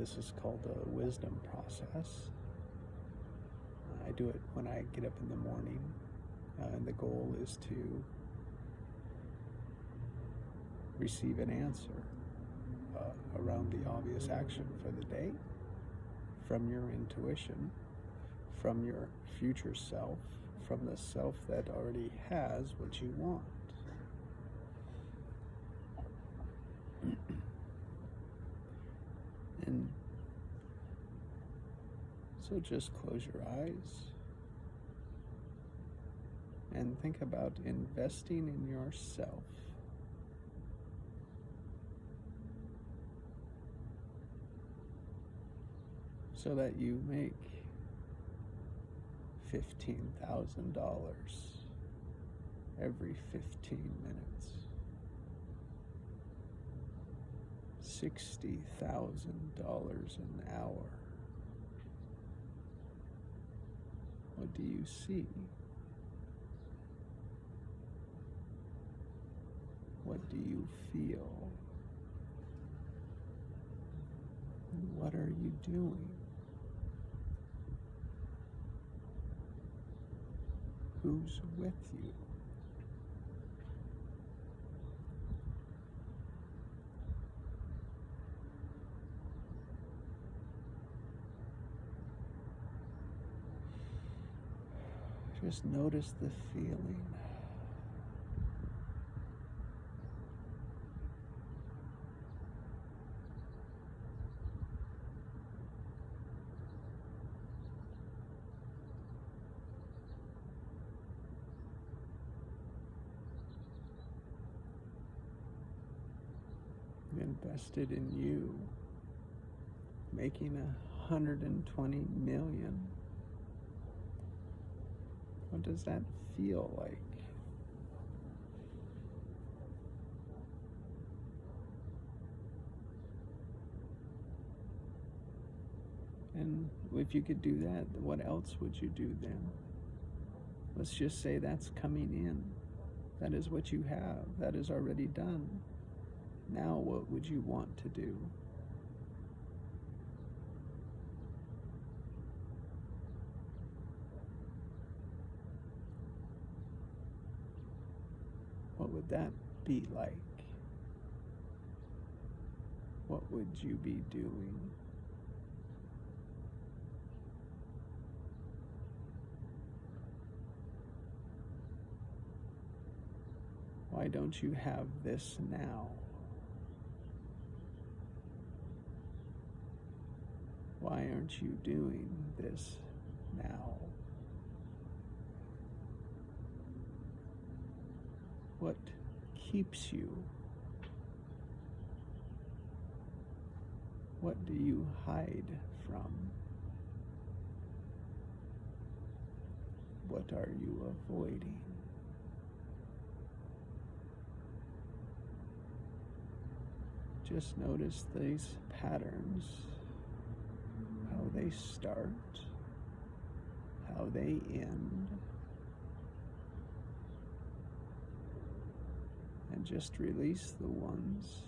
This is called the wisdom process. I do it when I get up in the morning, and the goal is to receive an answer around the obvious action for the day from your intuition, from your future self, from the self that already has what you want. And so just close your eyes and think about investing in yourself. So that you make $15,000 every 15 minutes, $60,000 an hour. What do you see? What do you feel? And what are you doing? Who's with you? Just notice the feeling. Invested in you, making 120 million. What does that feel like? And if you could do that, what else would you do then? Let's just say that's coming in. That is what you have. That is already done. Now what would you want to do? What would that be like? What would you be doing? Why don't you have this now? Why aren't you doing this now? What keeps you? What do you hide from? What are you avoiding? Just notice these patterns. How they start, how they end, and just release the ones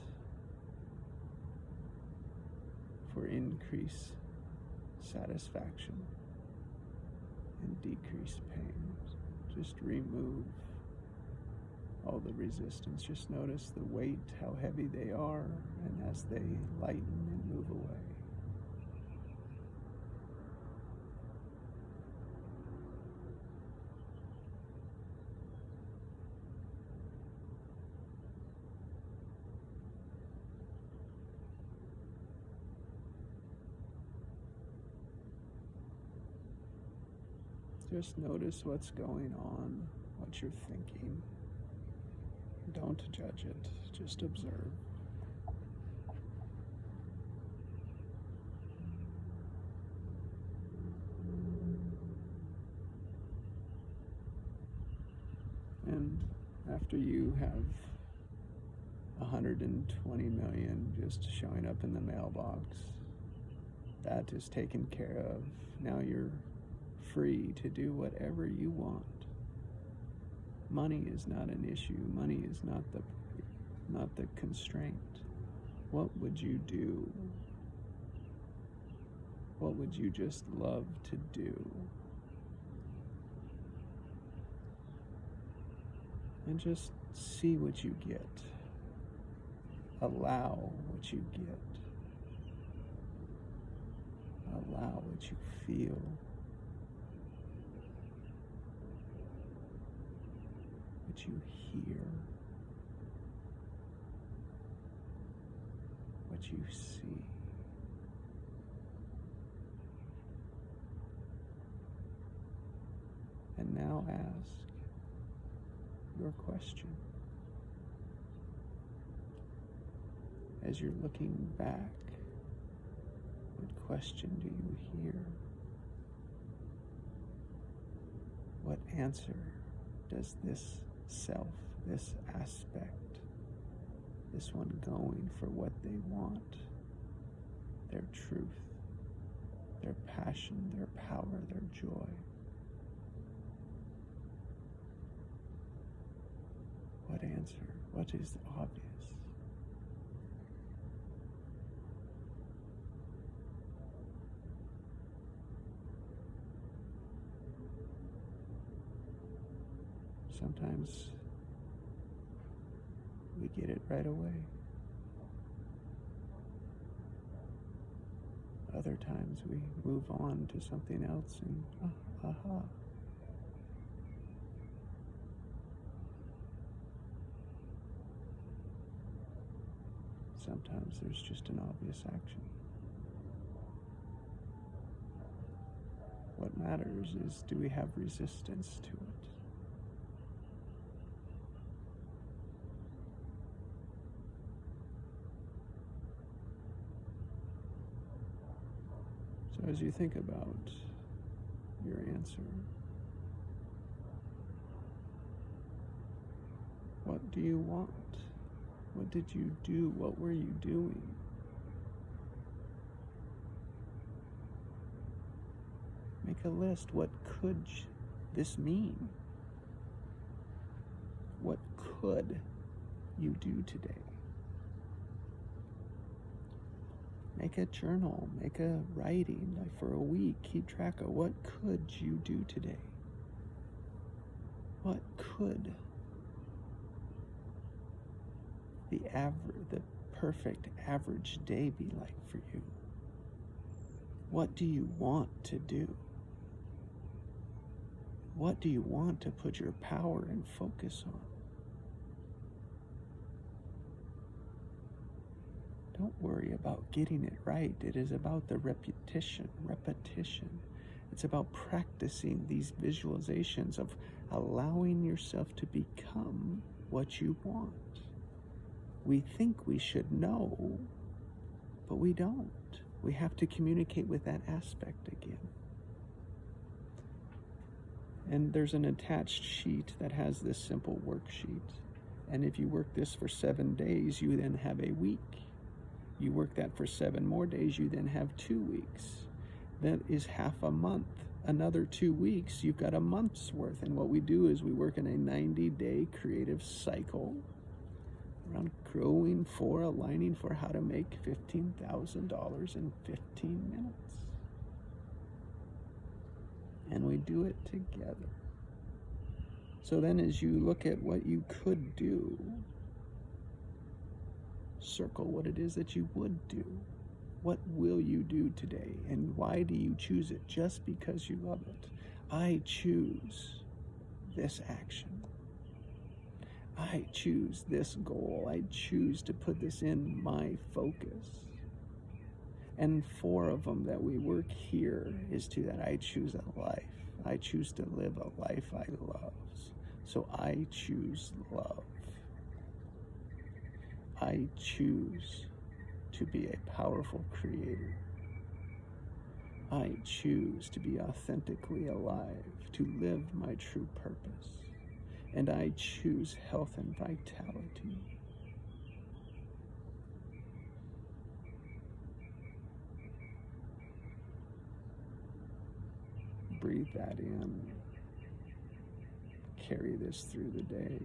for increased satisfaction and decreased pain. Just remove all the resistance. Just notice the weight, how heavy they are, and as they lighten and move away. Just notice what's going on, what you're thinking. Don't judge it, just observe. And after you have 120 million just showing up in the mailbox, that is taken care of. Now you're free to do whatever you want. Money is not an issue. Money is not the constraint. What would you do What would you just love to do? And just see what you get. Allow what you get. Allow what you feel. What you hear. What you see. And now ask your question. As you're looking back, what question do you hear? What answer does this self, this aspect, this one going for what they want, their truth, their passion, their power, their joy? What answer? What is obvious? Sometimes we get it right away. Other times we move on to something else and aha. Sometimes there's just an obvious action. What matters is, do we have resistance to it? So as you think about your answer, what do you want? What did you do? What were you doing? Make a list. What could this mean? What could you do today? Make a journal, make a writing, like for a week, keep track of what could you do today? What could the perfect average day be like for you? What do you want to do? What do you want to put your power and focus on? Don't worry about getting it right. It is about the repetition. It's about practicing these visualizations of allowing yourself to become what you want. We think we should know, but we don't. We have to communicate with that aspect again. And there's an attached sheet that has this simple worksheet. And if you work this for 7 days, you then have a week. You work that for 7 more days, you then have 2 weeks. That is half a month. Another 2 weeks, you've got a month's worth. And what we do is we work in a 90-day creative cycle around aligning for how to make $15,000 in 15 minutes. And we do it together. So then as you look at what you could do, circle what it is that you would do. What will you do today? And why do you choose it? Just because you love it. I choose this action. I choose this goal. I choose to put this in my focus. And 4 of them that we work here is to that I choose a life. I choose to live a life I love. So I choose love. I choose to be a powerful creator. I choose to be authentically alive, to live my true purpose. And I choose health and vitality. Breathe that in. Carry this through the day.